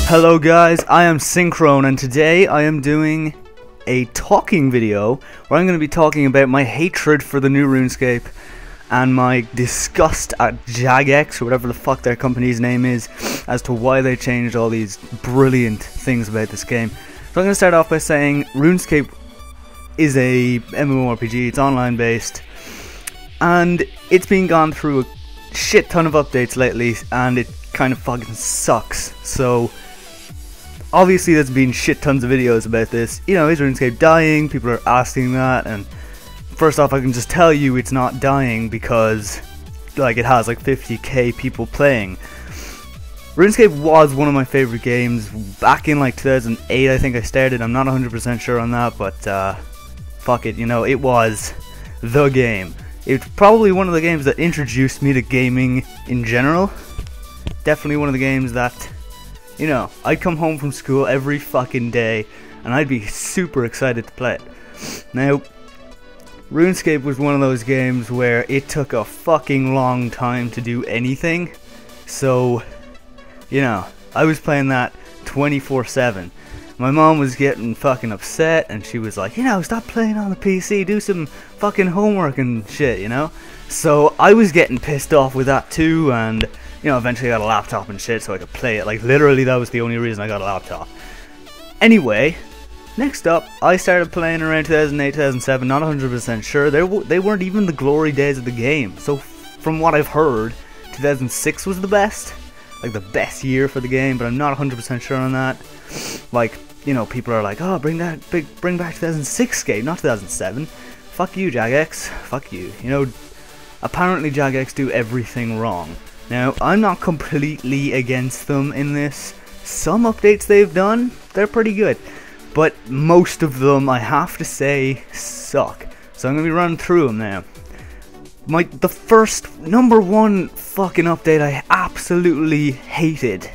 Hello guys, I am Synchrone and today I am doing a talking video where I'm going to be talking about my hatred for the new RuneScape and my disgust at Jagex, or whatever the fuck their company's name is, as to why they changed all these brilliant things about this game. So I'm going to start off by saying RuneScape is a MMORPG, it's online based, and it's been gone through a shit ton of updates lately and it kind of fucking sucks. So obviously there's been shit tons of videos about this. You know, is RuneScape dying? People are asking that, and first off I can just tell you it's not dying because like it has like 50k people playing. RuneScape was one of my favorite games back in like 2008 I think I started. I'm not 100% sure on that, but fuck it, you know, it was the game. It's probably one of the games that introduced me to gaming in general. Definitely one of the games that, you know, I'd come home from school every fucking day and I'd be super excited to play it. Now, RuneScape was one of those games where it took a fucking long time to do anything. So, you know, I was playing that 24/7. My mom was getting fucking upset and she was like, you know, stop playing on the PC, do some fucking homework and shit, you know? So I was getting pissed off with that too, and you know, eventually I got a laptop and shit so I could play it. Like literally that was the only reason I got a laptop. Anyway, next up, I started playing around 2008, 2007, not 100% sure. They weren't even the glory days of the game. So from what I've heard, 2006 was the best. Like the best year for the game, but I'm not 100% sure on that. Like, you know, people are like, oh, bring back 2006 game, not 2007. Fuck you, Jagex. Fuck you. You know, apparently Jagex do everything wrong. Now, I'm not completely against them in this. Some updates they've done, they're pretty good. But most of them, I have to say, suck. So I'm going to be running through them now. The first, number one fucking update I absolutely hated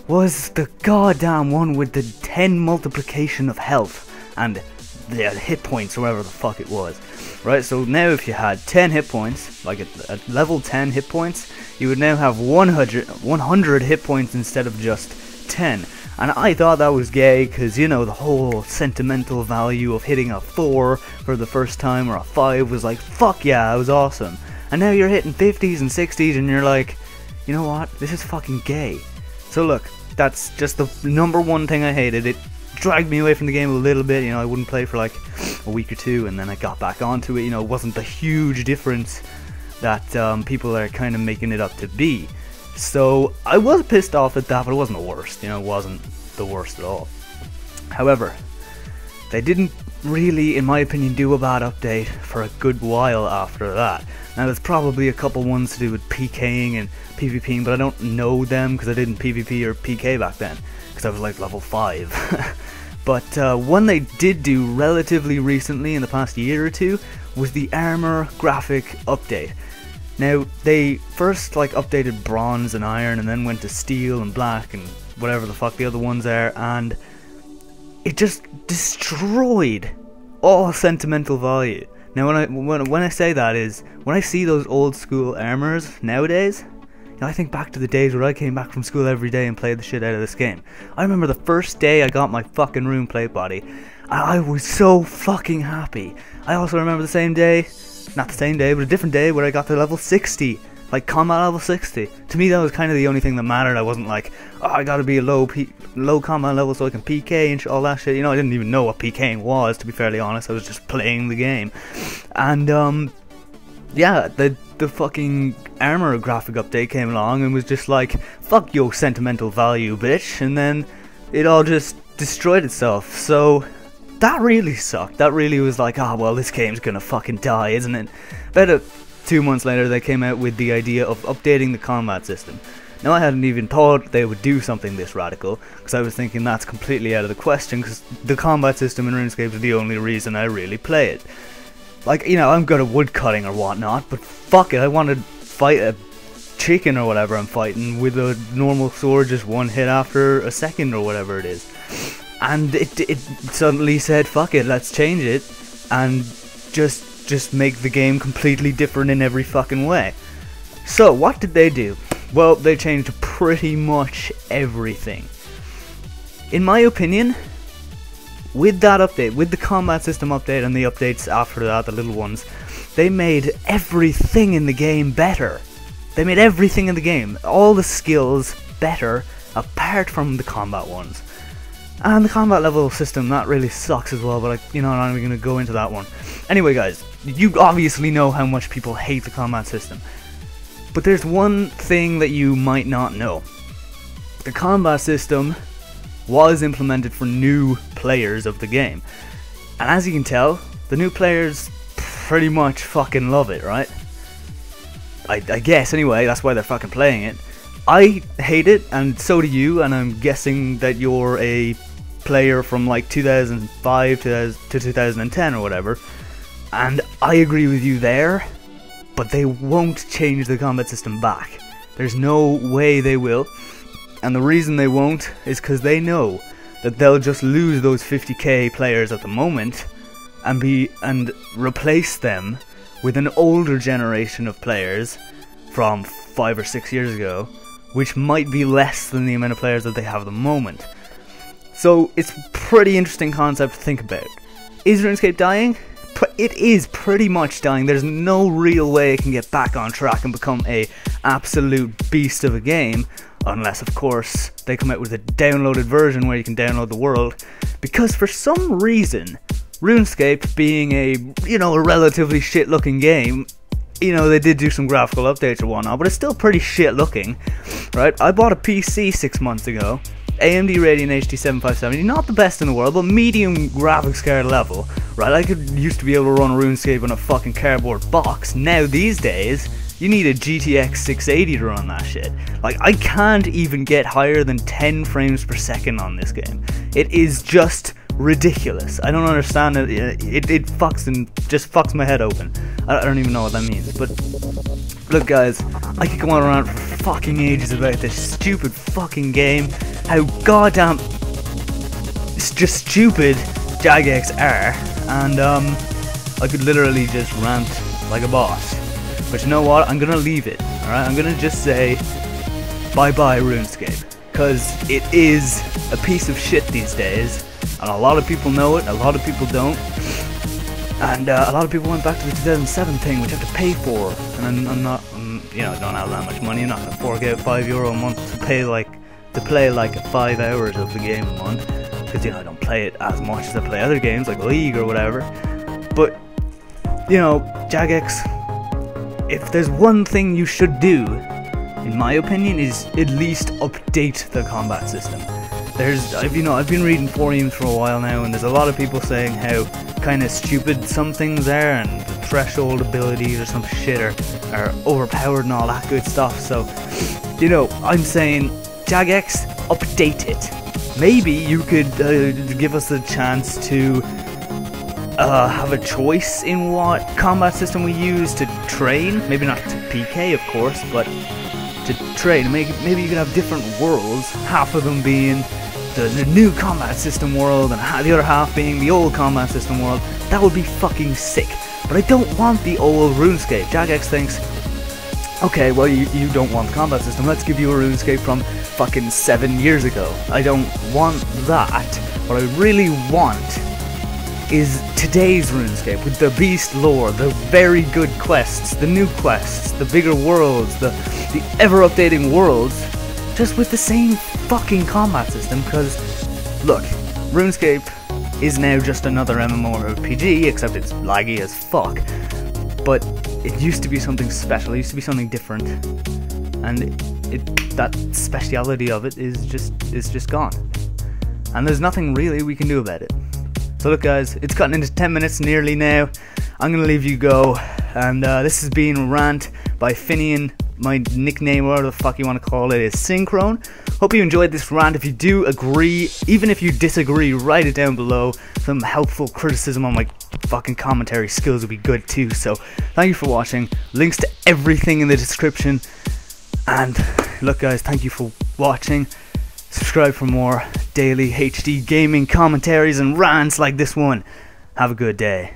was the goddamn one with the 10 multiplication of health and the hit points, or whatever the fuck it was. Right, so now if you had 10 hit points, like at level 10 hit points, you would now have 100 hit points instead of just 10. And I thought that was gay, because, you know, the whole sentimental value of hitting a 4 for the first time, or a 5, was like, fuck yeah, that was awesome. And now you're hitting 50s and 60s, and you're like, you know what, this is fucking gay. So look, that's just the number one thing I hated. It dragged me away from the game a little bit, you know, I wouldn't play for like a week or two, and then I got back onto it. You know, it wasn't the huge difference that people are kind of making it up to be. So I was pissed off at that, but it wasn't the worst, you know, it wasn't the worst at all. However, they didn't really, in my opinion, do a bad update for a good while after that. Now there's probably a couple ones to do with PKing and PvPing, but I don't know them because I didn't PvP or PK back then, because I was like level 5. But one they did do relatively recently in the past year or two was the armor graphic update. Now they first like updated bronze and iron, and then went to steel and black and whatever the fuck the other ones are, and it just destroyed all sentimental value. Now when I say that is, when I see those old school armors nowadays, you know, I think back to the days where I came back from school every day and played the shit out of this game. I remember the first day I got my fucking rune plate body, and I was so fucking happy. I also remember the same day, not the same day, but a different day where I got to level 60. Like combat level 60. To me that was kind of the only thing that mattered. I wasn't like, oh, I gotta be a low combat level so I can PK and all that shit. You know, I didn't even know what PKing was, to be fairly honest. I was just playing the game. And yeah, the fucking armor graphic update came along and was just like, fuck your sentimental value, bitch. And then it all just destroyed itself. So that really sucked. That really was like, ah, well, this game's gonna fucking die, isn't it? About 2 months later, they came out with the idea of updating the combat system. Now, I hadn't even thought they would do something this radical, because I was thinking that's completely out of the question, because the combat system in RuneScape is the only reason I really play it. Like, you know, I'm good at woodcutting or whatnot, but fuck it, I want to fight a chicken or whatever I'm fighting with a normal sword, just one hit after a second or whatever it is. And it suddenly said, fuck it, let's change it, and just make the game completely different in every fucking way. So what did they do? Well, they changed pretty much everything. in my opinion, with that update, with the combat system update and the updates after that, the little ones, they made everything in the game better. They made everything in the game, all the skills better, apart from the combat ones. And the combat level system, that really sucks as well, but I'm not even going to go into that one. Anyway guys, you obviously know how much people hate the combat system. But there's one thing that you might not know. The combat system was implemented for new players of the game. And as you can tell, the new players pretty much fucking love it, right? I guess anyway, that's why they're fucking playing it. I hate it, and so do you, and I'm guessing that you're a player from like 2005 to 2010 or whatever. And I agree with you there, but they won't change the combat system back. There's no way they will. And the reason they won't is because they know that they'll just lose those 50k players at the moment and replace them with an older generation of players from 5 or 6 years ago, which might be less than the amount of players that they have at the moment. So it's a pretty interesting concept to think about. Is RuneScape dying? It is pretty much dying. There's no real way it can get back on track and become a absolute beast of a game, unless of course they come out with a downloaded version where you can download the world, because for some reason RuneScape, being a relatively shit looking game, they did do some graphical updates or whatnot, but it's still pretty shit looking, right? I bought a PC 6 months ago, AMD Radeon HD 7570, not the best in the world, but medium graphics card level, right? I used to be able to run RuneScape on a fucking cardboard box. Now these days, you need a GTX 680 to run that shit. Like, I can't even get higher than 10 frames per second on this game. It is just ridiculous. I don't understand it. It fucks and just fucks my head open. I don't even know what that means. But look guys, I could go on around for fucking ages about this stupid fucking game, how goddamn just stupid Jagex are, and I could literally just rant like a boss. But you know what? I'm gonna leave it. Alright, I'm gonna just say bye bye RuneScape, because it is a piece of shit these days. And a lot of people know it, a lot of people don't. And a lot of people went back to the 2007 thing, which I have to pay for. And I don't have that much money. I'm not going to fork out €5 a month to play like 5 hours of the game a month. Because, I don't play it as much as I play other games, like League or whatever. But, Jagex, if there's one thing you should do, in my opinion, is at least update the combat system. I've been reading forums for a while now, and there's a lot of people saying how kind of stupid some things are, and the threshold abilities or some shit are overpowered and all that good stuff. So, I'm saying, Jagex, update it. Maybe you could give us a chance to have a choice in what combat system we use to train. Maybe not to PK, of course, but to train. Maybe you could have different worlds, half of them being the new combat system world and the other half being the old combat system world. That would be fucking sick. But I don't want the old RuneScape. Jagex thinks, okay, well you don't want the combat system, let's give you a RuneScape from fucking 7 years ago. I don't want that. What I really want is today's RuneScape, with the beast lore, the very good quests, the new quests, the bigger worlds, the ever-updating worlds, just with the same fucking combat system. Because, look, RuneScape is now just another MMORPG, except it's laggy as fuck. But it used to be something special, it used to be something different, and that speciality of it is just gone. And there's nothing really we can do about it. So look guys, it's gotten into 10 minutes nearly now. I'm gonna leave you go, and this has been Rant by Finian. My nickname, whatever the fuck you want to call it, is Synchrone. Hope you enjoyed this rant. If you do agree, even if you disagree, write it down below. Some helpful criticism on my fucking commentary skills would be good too. So thank you for watching. Links to everything in the description. And look guys, thank you for watching. Subscribe for more daily HD gaming commentaries and rants like this one. Have a good day.